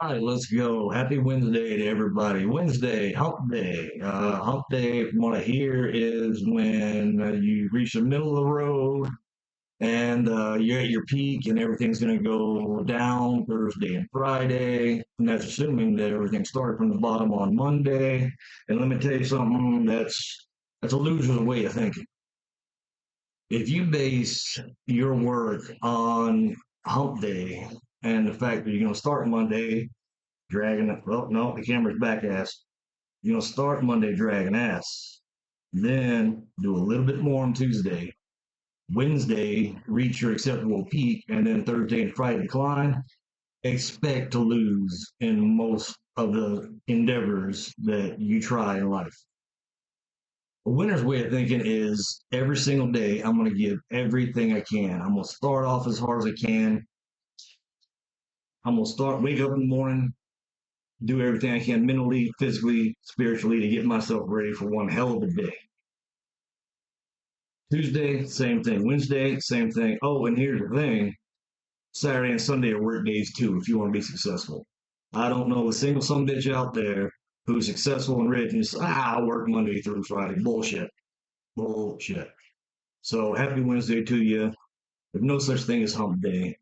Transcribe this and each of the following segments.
All right, let's go. Happy Wednesday to everybody. Wednesday, hump day. Hump day, from what I hear, is when you reach the middle of the road and you're at your peak and everything's going to go down Thursday and Friday. And that's assuming that everything started from the bottom on Monday. And let me tell you something, that's a loser's way of thinking. If you base your work on hump day and the fact that you're going to start Monday dragging it. Well, no, the camera's back ass. You're gonna start Monday dragging ass. Then do a little bit more on Tuesday. Wednesday, reach your acceptable peak, and then Thursday and Friday decline. Expect to lose in most of the endeavors that you try in life. A winner's way of thinking is every single day, I'm going to give everything I can. I'm going to start off as hard as I can. I'm going to wake up in the morning, do everything I can mentally, physically, spiritually to get myself ready for one hell of a day. Tuesday, same thing. Wednesday, same thing. Oh, and here's the thing, Saturday and Sunday are work days too if you want to be successful. I don't know a single some bitch out there who's successful and rich and says, I work Monday through Friday. Bullshit. Bullshit. So happy Wednesday to you. There's no such thing as hump day.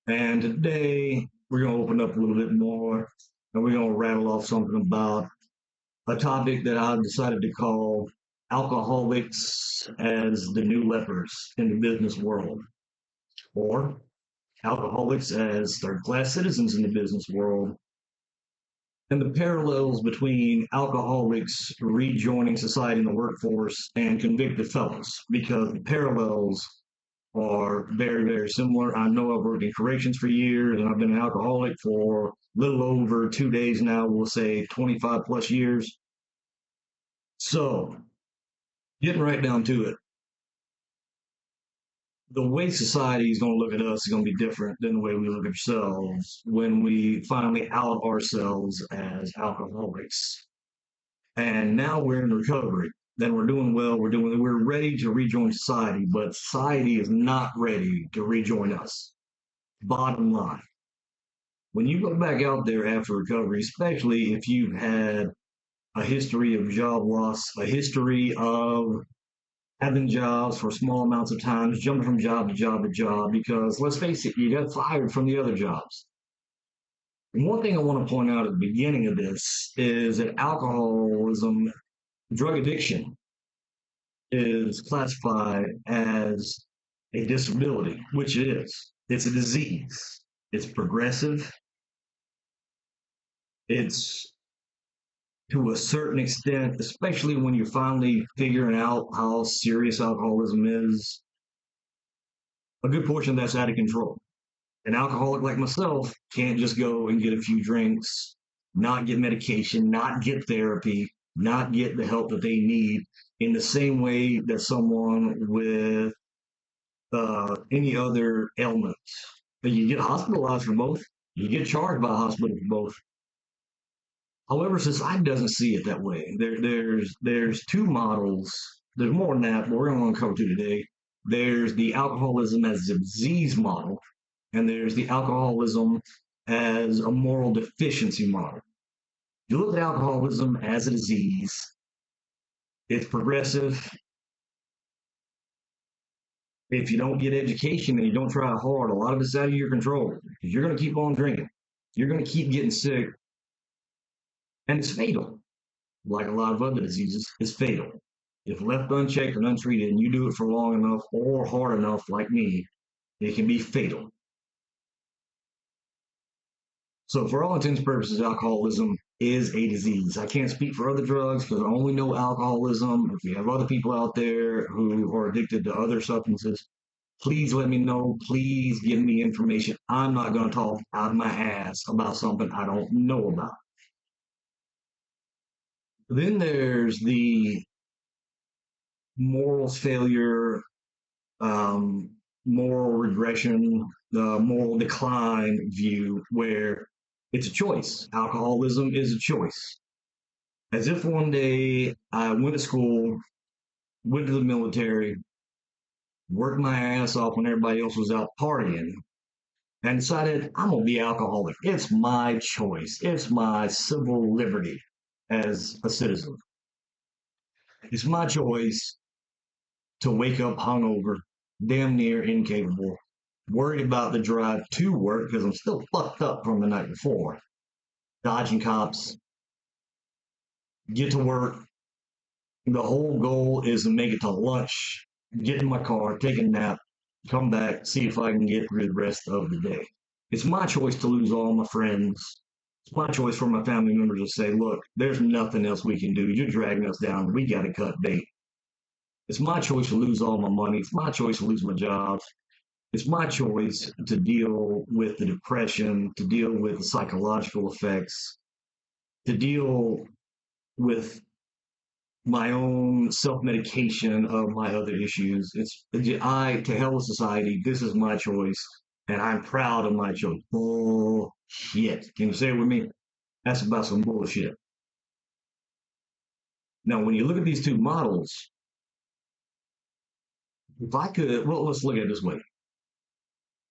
And today we're going to open up a little bit more and we're going to rattle off something about a topic that I decided to call alcoholics as the new lepers in the business world, or alcoholics as third class citizens in the business world, and the parallels between alcoholics rejoining society in the workforce and convicted felons, because the parallels are very, very similar. I know I've worked in corrections for years and I've been an alcoholic for a little over 2 days now, we'll say 25 plus years. So, getting right down to it, the way society is going to look at us is going to be different than the way we look at ourselves when we finally out ourselves as alcoholics. And now we're in recovery. Then we're doing well. We're ready to rejoin society, but society is not ready to rejoin us. Bottom line, when you go back out there after recovery, especially if you've had a history of job loss, a history of having jobs for small amounts of time, jumping from job to job to job, because let's face it, you got fired from the other jobs. And one thing I want to point out at the beginning of this is that alcoholism, drug addiction, is classified as a disability, which it is. It's a disease. It's progressive. It's to a certain extent, especially when you're finally figuring out how serious alcoholism is, a good portion of that's out of control. An alcoholic like myself can't just go and get a few drinks, not get medication, not get therapy, not get the help that they need in the same way that someone with any other ailment. But you get hospitalized for both. You get charged by a hospital for both. However, society doesn't see it that way. There's two models. There's more than that, but we're going to uncover two today. There's the alcoholism as a disease model, and there's the alcoholism as a moral deficiency model. You look at alcoholism as a disease, it's progressive. If you don't get education and you don't try hard, a lot of it's out of your control. You're going to keep on drinking. You're going to keep getting sick, and it's fatal. Like a lot of other diseases, it's fatal. If left unchecked and untreated, and you do it for long enough or hard enough, like me, it can be fatal. So, for all intents and purposes, alcoholism is a disease. I can't speak for other drugs because I only know alcoholism. If you have other people out there who are addicted to other substances, please let me know. Please give me information. I'm not going to talk out of my ass about something I don't know about. Then there's the morals failure, moral regression, the moral decline view, where it's a choice. Alcoholism is a choice. As if one day I went to school, went to the military, worked my ass off when everybody else was out partying, and decided I'm going to be alcoholic. It's my choice. It's my civil liberty as a citizen. It's my choice to wake up hungover, damn near incapable, worried about the drive to work because I'm still fucked up from the night before, dodging cops, get to work. The whole goal is to make it to lunch, get in my car, take a nap, come back, see if I can get through the rest of the day. It's my choice to lose all my friends. It's my choice for my family members to say, look, there's nothing else we can do. You're dragging us down. We got to cut bait. It's my choice to lose all my money. It's my choice to lose my job. It's my choice to deal with the depression, to deal with the psychological effects, to deal with my own self-medication of my other issues. It's I to hell with society. This is my choice, and I'm proud of my choice. Bullshit. Can you say it with me? That's about some bullshit. Now, when you look at these two models, if I could, well, let's look at it this way.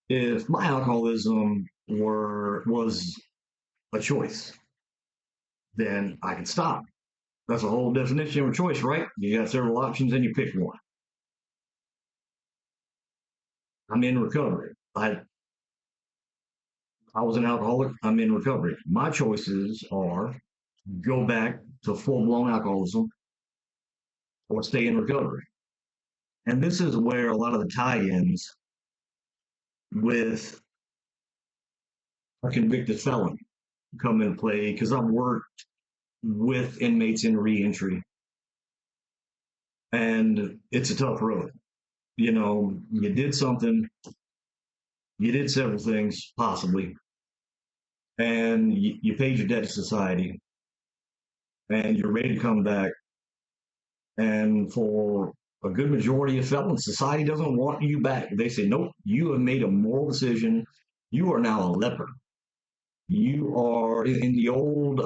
If my alcoholism was a choice, then I could stop. That's a whole definition of a choice, right? You got several options and you pick one. I'm in recovery. I was an alcoholic. I'm in recovery. My choices are go back to full blown alcoholism or stay in recovery. And this is where a lot of the tie ins with a convicted felon come into play because I've worked with inmates in reentry and it's a tough road. You know, you did something, you did several things possibly, and you paid your debt to society and you're ready to come back. And for a good majority of felons, society doesn't want you back. They say, nope, you have made a moral decision. You are now a leper. You are in the old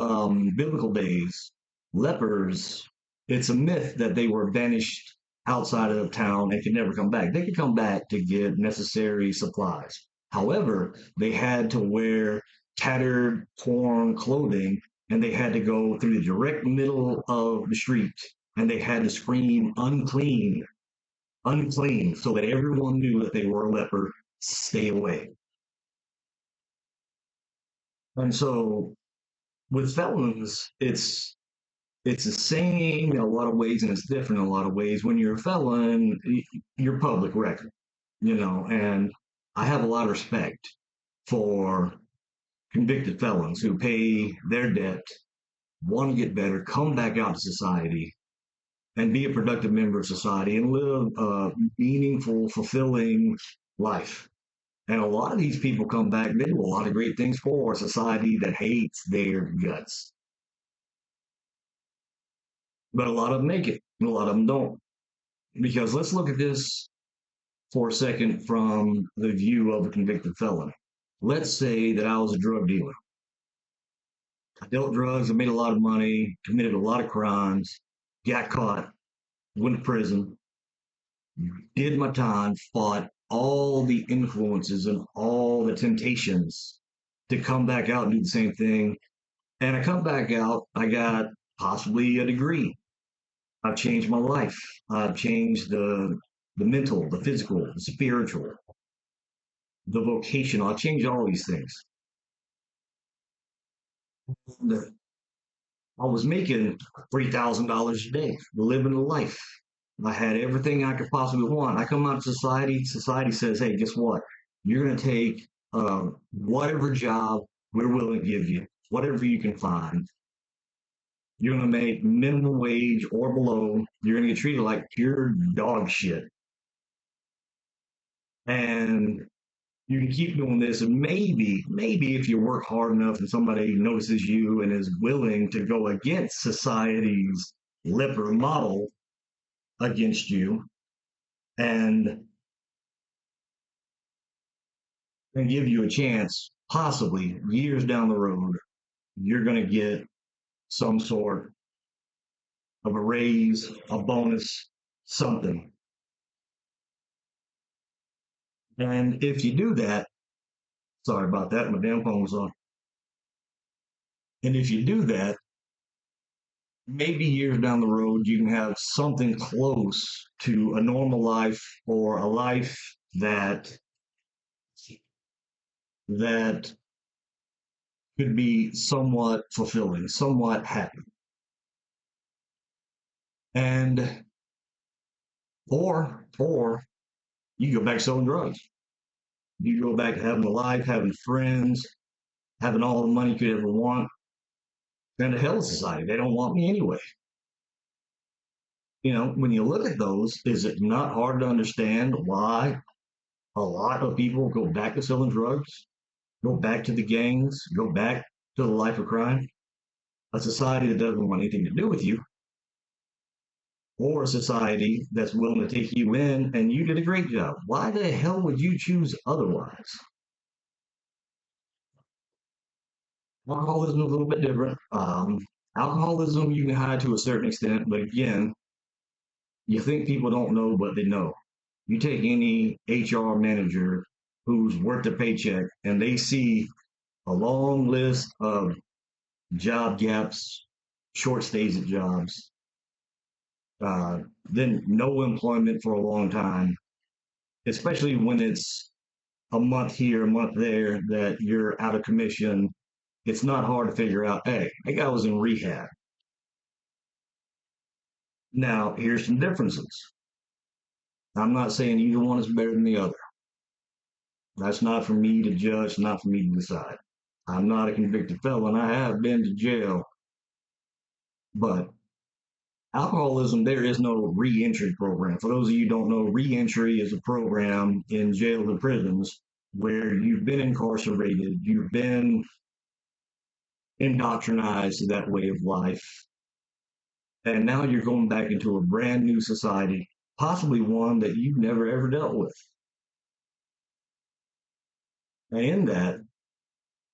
biblical days, lepers. It's a myth that they were banished outside of town and could never come back. They could come back to get necessary supplies. However, they had to wear tattered, torn clothing and they had to go through the direct middle of the street and they had to scream unclean, unclean, so that everyone knew that they were a leper. Stay away. And so with felons, it's the same in a lot of ways, and it's different in a lot of ways. When you're a felon, you're public record, you know, and I have a lot of respect for convicted felons who pay their debt, want to get better, come back out to society, and be a productive member of society and live a meaningful, fulfilling life. And a lot of these people come back, they do a lot of great things for a society that hates their guts. But a lot of them make it, and a lot of them don't. Because let's look at this for a second from the view of a convicted felon. Let's say that I was a drug dealer. I dealt drugs, I made a lot of money, committed a lot of crimes, got caught, went to prison, did my time, fought all the influences and all the temptations to come back out and do the same thing. And I come back out, I got possibly a degree. I've changed my life. I've changed the mental, the physical, the spiritual, the vocational. I've changed all these things. And I was making $3,000 a day, living a life. I had everything I could possibly want. I come out to society. Society says, "Hey, guess what? You're going to take whatever job we're willing to give you, whatever you can find. You're going to make minimum wage or below. You're going to get treated like pure dog shit, and you can keep doing this. And maybe if you work hard enough and somebody notices you and is willing to go against society's leper model against you and give you a chance, possibly years down the road, you're going to get some sort of a raise, a bonus, something. And if you do that, Sorry about that. My damn phone was on. And if you do that, maybe years down the road, you can have something close to a normal life or a life that that could be somewhat fulfilling, somewhat happy. And or you go back selling drugs. You go back to having a life, having friends, having all the money you could ever want. And the hell of society. They don't want me anyway. When you look at those, is it not hard to understand why a lot of people go back to selling drugs, go back to the gangs, go back to the life of crime? A society that doesn't want anything to do with you, or a society that's willing to take you in and you did a great job. Why the hell would you choose otherwise? Alcoholism is a little bit different. Alcoholism you can hide to a certain extent, but again, you think people don't know, but they know. You take any HR manager who's worked a paycheck and they see a long list of job gaps, short stays at jobs, uh, then no employment for a long time, especially when it's a month here, a month there that you're out of commission. It's not hard to figure out, hey, that guy was in rehab. Now, here's some differences. I'm not saying either one is better than the other. That's not for me to judge, not for me to decide. I'm not a convicted felon. I have been to jail, but alcoholism, there is no reentry program. For those of you who don't know, reentry is a program in jails and prisons where you've been incarcerated, you've been indoctrinized to that way of life, and now you're going back into a brand new society, possibly one that you've never ever dealt with. And in that,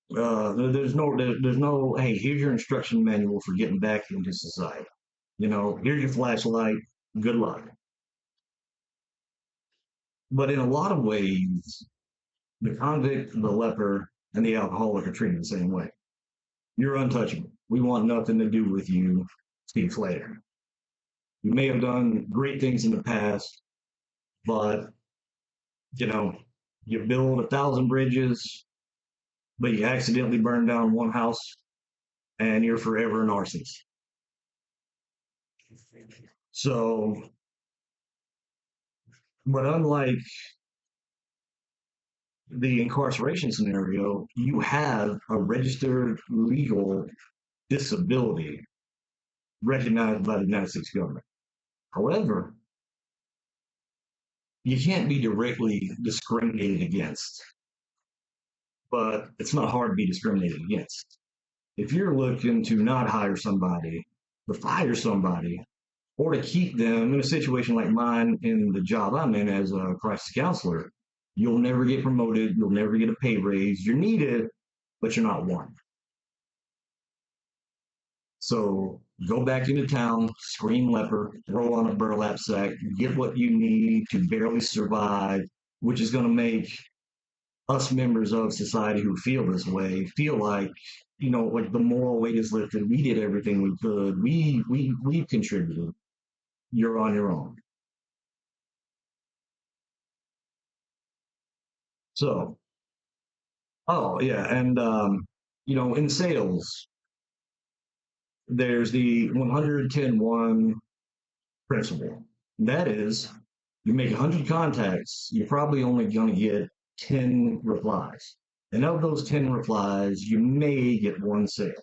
there's no, hey, here's your instruction manual for getting back into society. Here's your flashlight. Good luck. But in a lot of ways, the convict, the leper, and the alcoholic are treated the same way. You're untouchable. We want nothing to do with you. Steve Slater. You may have done great things in the past, but you know, you build 1,000 bridges, but you accidentally burn down one house, and you're forever an arsonist. So, but unlike the incarceration scenario, you have a registered legal disability recognized by the United States government. However, you can't be directly discriminated against, but it's not hard to be discriminated against. If you're looking to not hire somebody, to fire somebody, or to keep them in a situation like mine in the job I'm in as a crisis counselor, you'll never get promoted, you'll never get a pay raise. You're needed, but you're not wanted. So go back into town, scream leper, throw on a burlap sack, get what you need to barely survive, which is going to make us members of society who feel this way feel like, like the moral weight is lifted. We did everything we could. We contributed. You're on your own. So, oh yeah, and in sales, there's the 110-1 principle. That is, you make 100 contacts, you're probably only going to get 10 replies. And of those 10 replies, you may get one sale.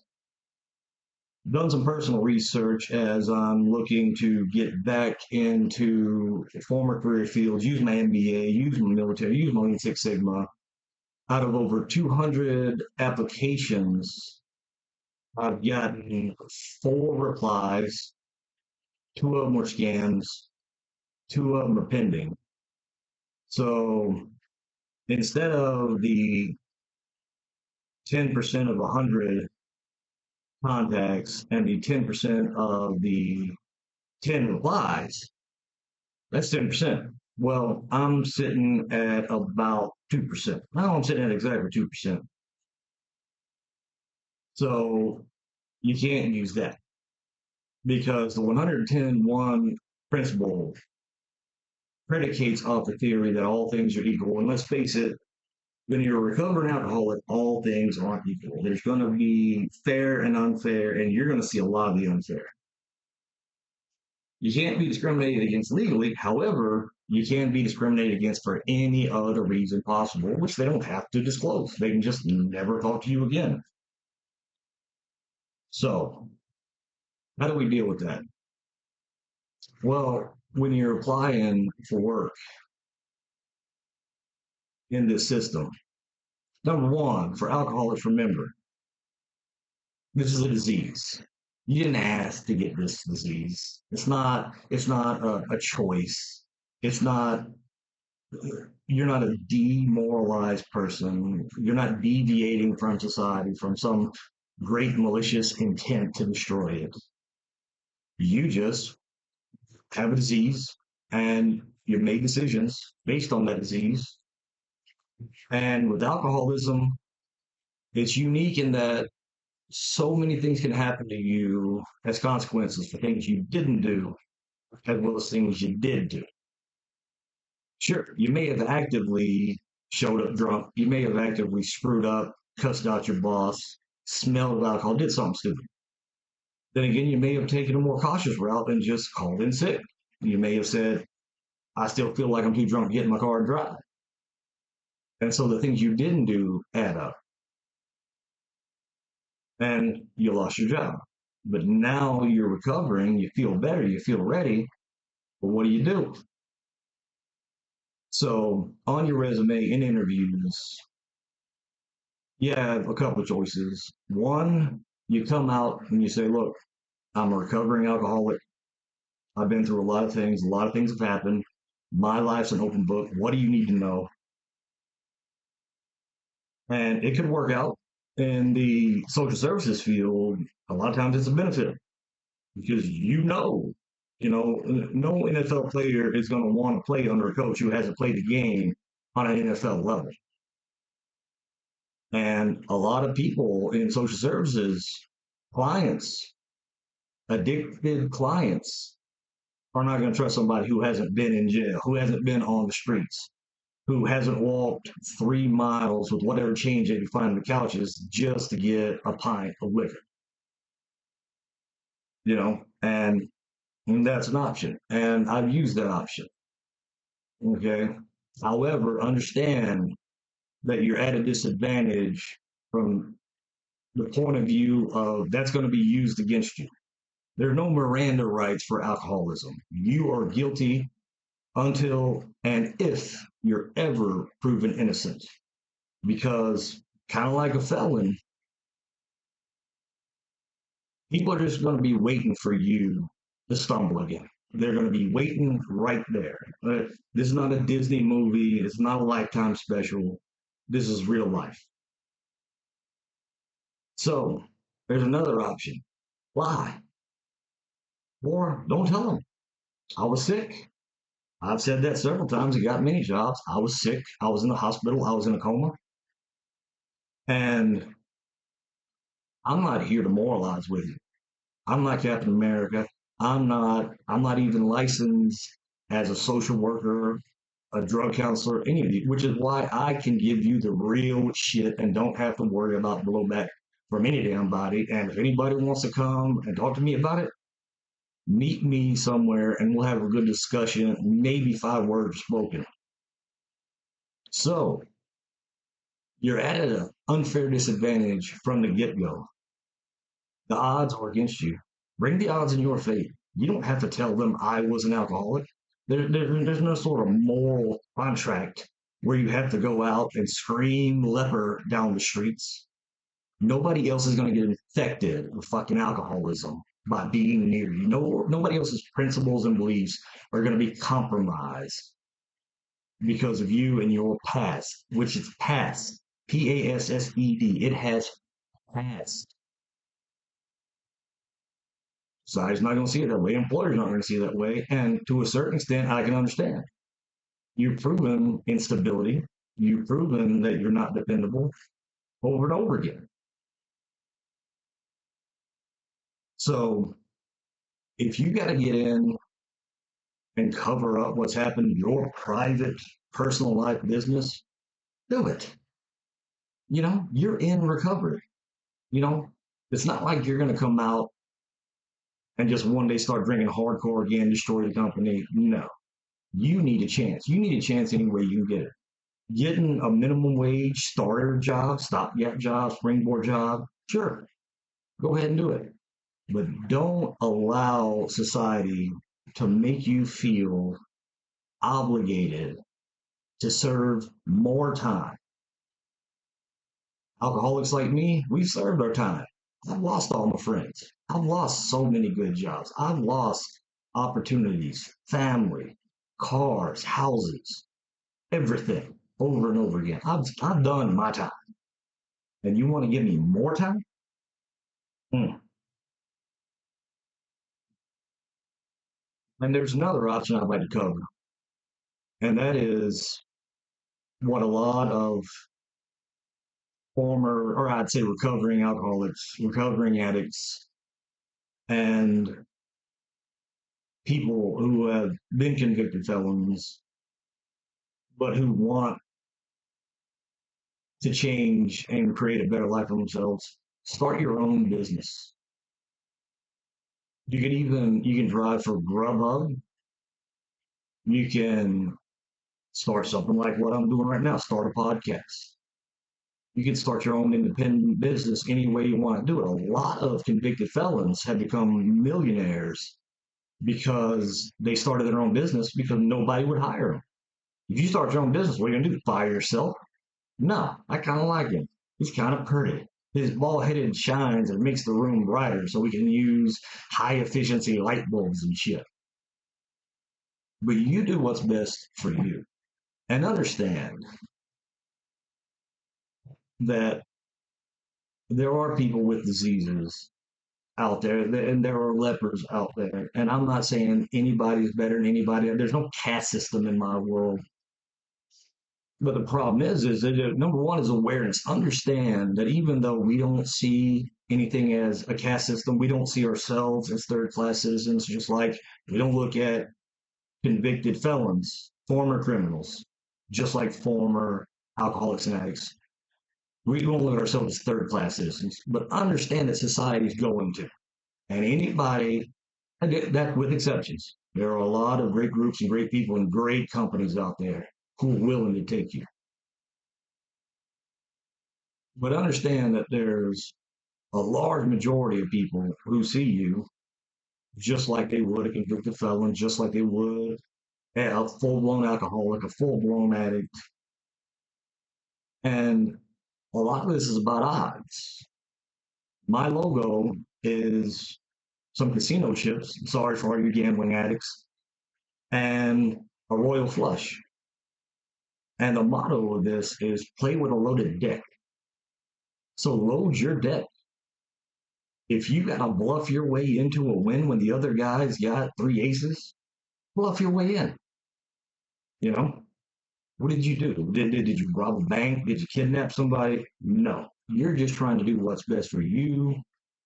Done some personal research as I'm looking to get back into former career fields, use my MBA, use my military, use my Lean Six Sigma. Out of over 200 applications, I've gotten 4 replies. 2 of them were scams. 2 of them are pending. So instead of the 10% of 100 contacts and the 10% of the 10 replies, that's 10%. Well, I'm sitting at about 2%. Now I'm sitting at exactly 2%. So you can't use that because the 110-1 principle predicates off the theory that all things are equal. And let's face it, when you're a recovering alcoholic, all things aren't equal. There's going to be fair and unfair, and you're going to see a lot of the unfair. You can't be discriminated against legally. However, you can be discriminated against for any other reason possible, which they don't have to disclose. They can just never talk to you again. So, how do we deal with that? Well, when you're applying for work in this system, number one, for alcoholics, remember, this is a disease. You didn't ask to get this disease. It's not a choice. It's not you're not a demoralized person. You're not deviating from society from some great malicious intent to destroy it. You just have a disease and you made decisions based on that disease. And with alcoholism, it's unique in that so many things can happen to you as consequences for things you didn't do, as well as things you did do. Sure, you may have actively showed up drunk. You may have actively screwed up, cussed out your boss, smelled of alcohol, did something stupid. Then again, you may have taken a more cautious route and just called in sick. You may have said, I still feel like I'm too drunk to get in my car and drive. And so the things you didn't do add up. And you lost your job. But now you're recovering, you feel better, you feel ready. But what do you do? So on your resume in interviews, you have a couple of choices. One, you come out and you say, look, I'm a recovering alcoholic. I've been through a lot of things. A lot of things have happened. My life's an open book. What do you need to know? And it could work out in the social services field. A lot of times it's a benefit because no NFL player is going to want to play under a coach who hasn't played the game on an NFL level. And a lot of people in social services, clients, addicted clients, are not going to trust somebody who hasn't been in jail, who hasn't been on the streets, who hasn't walked 3 miles with whatever change they can find on the couches just to get a pint of liquor. And that's an option. And I've used that option. Okay. However, understand that you're at a disadvantage from the point of view of that's going to be used against you. There are no Miranda rights for alcoholism. You are guilty until and if you're ever proven innocent. Because, kind of like a felon, people are just going to be waiting for you to stumble again. They're going to be waiting right there. This is not a Disney movie. It's not a Lifetime special. This is real life. So there's another option. Lie. Or don't tell them. I was sick. I've said that several times. I got many jobs. I was sick. I was in the hospital. I was in a coma. And I'm not here to moralize with you. I'm not Captain America. I'm not even licensed as a social worker, a drug counselor, any of you, which is why I can give you the real shit and don't have to worry about blowback from any damn body. And if anybody wants to come and talk to me about it, meet me somewhere and we'll have a good discussion, maybe 5 words spoken. So you're at an unfair disadvantage from the get-go. The odds are against you. Bring the odds in your favor. You don't have to tell them I was an alcoholic. There's no sort of moral contract where you have to go out and scream leper down the streets. Nobody else is going to get infected with fucking alcoholism by being near you. Nobody else's principles and beliefs are going to be compromised because of you and your past, which is past. Passed. It has passed. Society's not going to see it that way. Employers not going to see it that way. And to a certain extent, I can understand. You've proven instability. You've proven that you're not dependable over and over again. So if you got to get in and cover up what's happened in your private, personal life business, do it. You're in recovery. You know, it's not like you're going to come out and just one day start drinking hardcore again, destroy the company. No, you need a chance. You need a chance any way you can get it. Getting a minimum wage starter job, stopgap job, springboard job, sure, go ahead and do it. But don't allow society to make you feel obligated to serve more time. Alcoholics like me, we've served our time. I've lost all my friends. I've lost so many good jobs. I've lost opportunities, family, cars, houses, everything over and over again. I've done my time. And you want to give me more time? Hmm. And there's another option I'd like to cover, and that is what a lot of former, or I'd say recovering alcoholics, recovering addicts, and people who have been convicted felons, but who want to change and create a better life for themselves, start your own business. You can drive for Grubhub. You can start something like what I'm doing right now, start a podcast. You can start your own independent business any way you want to do it. A lot of convicted felons have become millionaires because they started their own business because nobody would hire them. If you start your own business, what are you going to do? Fire yourself? No, I kind of like him. He's kind of pretty. His bald headed shines and makes the room brighter so we can use high efficiency light bulbs and shit. But you do what's best for you. And understand that there are people with diseases out there, and there are lepers out there. And I'm not saying anybody is better than anybody. There's no caste system in my world. But the problem is that number one is awareness. Understand that even though we don't see anything as a caste system, we don't see ourselves as third class citizens, just like we don't look at convicted felons, former criminals, just like former alcoholics and addicts. We don't look at ourselves as third class citizens, but understand that society is going to. And anybody, that with exceptions, there are a lot of great groups and great people and great companies out there who are willing to take you. But understand that there's a large majority of people who see you just like they would a convicted felon, just like they would a full blown alcoholic, a full blown addict. And a lot of this is about odds. My logo is some casino chips. Sorry for all you gambling addicts, and a royal flush. And the motto of this is play with a loaded deck. So load your deck. If you got to bluff your way into a win when the other guy's got three aces, bluff your way in. You know, what did you do? Did you rob a bank? Did you kidnap somebody? No. You're just trying to do what's best for you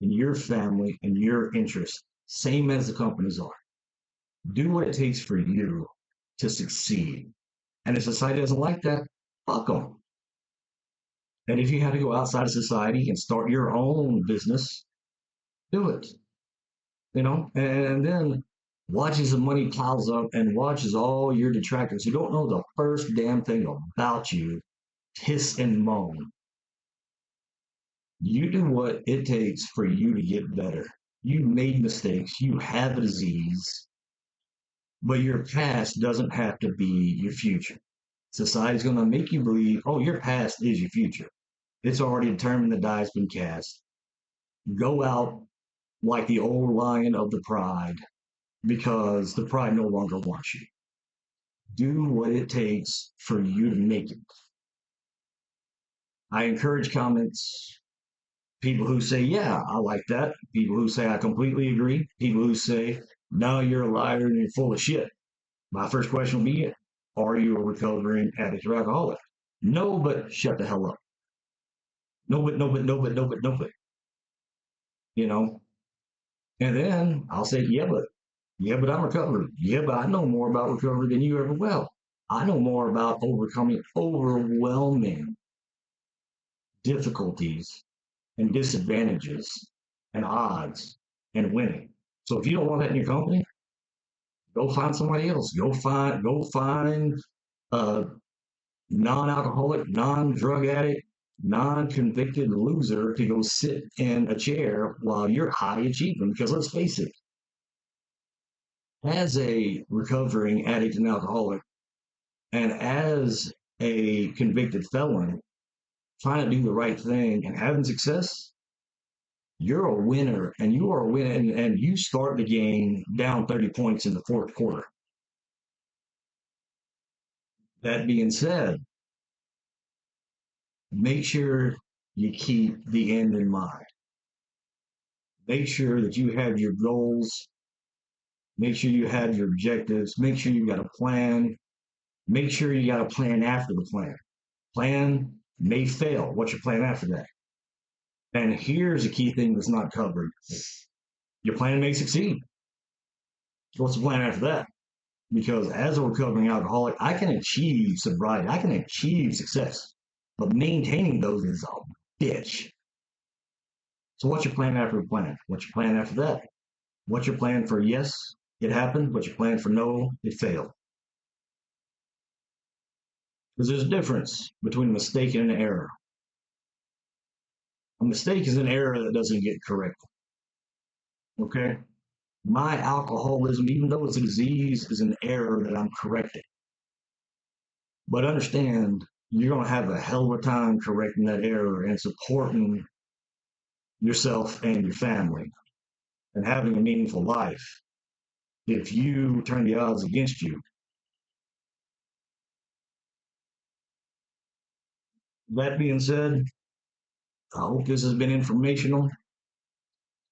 and your family and your interests, same as the companies are. Do what it takes for you to succeed. And if society doesn't like that, fuck them. And if you have to go outside of society and start your own business, do it. And then watch as the money piles up and watch as all your detractors who don't know the first damn thing about you hiss and moan. You do what it takes for you to get better. You made mistakes, you have a disease, but your past doesn't have to be your future. Society's going to make you believe, oh, your past is your future. It's already determined, the die's been cast. Go out like the old lion of the pride because the pride no longer wants you. Do what it takes for you to make it. I encourage comments. People who say, yeah, I like that. People who say, I completely agree. People who say, no, you're a liar and you're full of shit. My first question will be, are you a recovering addict or alcoholic? No, but shut the hell up. No, but no, but no, but no, but no, but, you know? And then I'll say, yeah, but I'm recovered. Yeah, but I know more about recovery than you ever will. I know more about overcoming overwhelming difficulties and disadvantages and odds and winning. So if you don't want that in your company, go find somebody else. Go find a non-alcoholic, non-drug addict, non-convicted loser to go sit in a chair while you're high achieving. Because let's face it, as a recovering addict and alcoholic, and as a convicted felon, trying to do the right thing and having success, you're a winner, and you are a winner, and you start the game down 30 points in the fourth quarter. That being said, make sure you keep the end in mind. Make sure that you have your goals. Make sure you have your objectives. Make sure you got a plan. Make sure you got a plan after the plan. Plan may fail. What's your plan after that? And here's a key thing that's not covered. Your plan may succeed. What's the plan after that? Because as a recovering alcoholic, I can achieve sobriety, I can achieve success, but maintaining those is a bitch. So what's your plan after the plan? What's your plan after that? What's your plan for yes, it happened? What's your plan for no, it failed? Because there's a difference between a mistake and an error. A mistake is an error that doesn't get corrected. Okay? My alcoholism, even though it's a disease, is an error that I'm correcting. But understand, you're going to have a hell of a time correcting that error and supporting yourself and your family and having a meaningful life if you turn the odds against you. That being said, I hope this has been informational.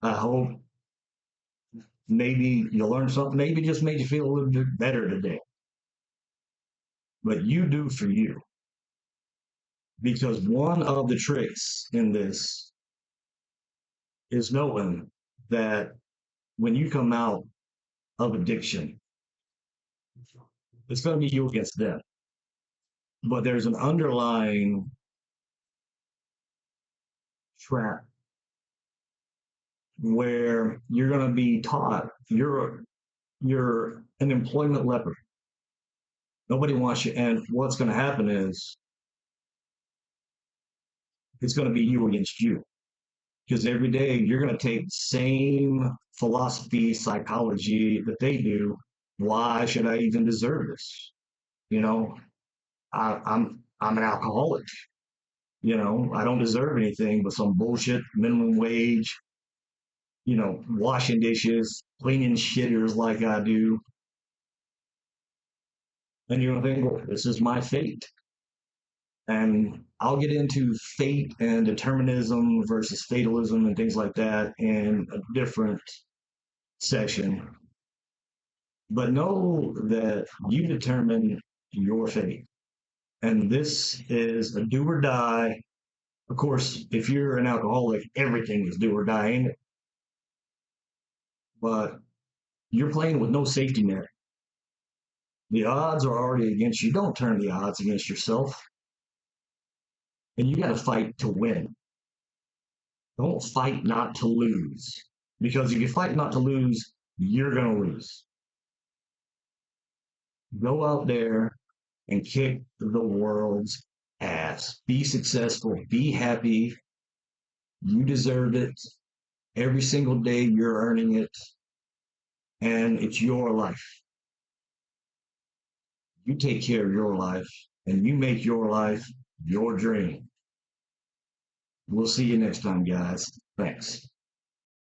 I hope maybe you learned something, maybe just made you feel a little bit better today. But you do for you. Because one of the tricks in this is knowing that when you come out of addiction, it's going to be you against them. But there's an underlying trap where you're going to be taught you're an employment leper. Nobody wants you, and what's going to happen is it's going to be you against you. Because every day you're going to take the same philosophy, psychology that they do. Why should I even deserve this? You know, I'm an alcoholic. You know, I don't deserve anything but some bullshit minimum wage. You know, washing dishes, cleaning shitters like I do, and you're gonna think, well, this is my fate. And I'll get into fate and determinism versus fatalism and things like that in a different session. But know that you determine your fate. And this is a do or die. Of course, if you're an alcoholic, everything is do or die, ain't it? But you're playing with no safety net. The odds are already against you. Don't turn the odds against yourself. And you got to fight to win. Don't fight not to lose. Because if you fight not to lose, you're going to lose. Go out there and kick the world's ass. Be successful. Be happy. You deserve it. Every single day you're earning it. And it's your life. You take care of your life and you make your life your dream. We'll see you next time, guys. Thanks.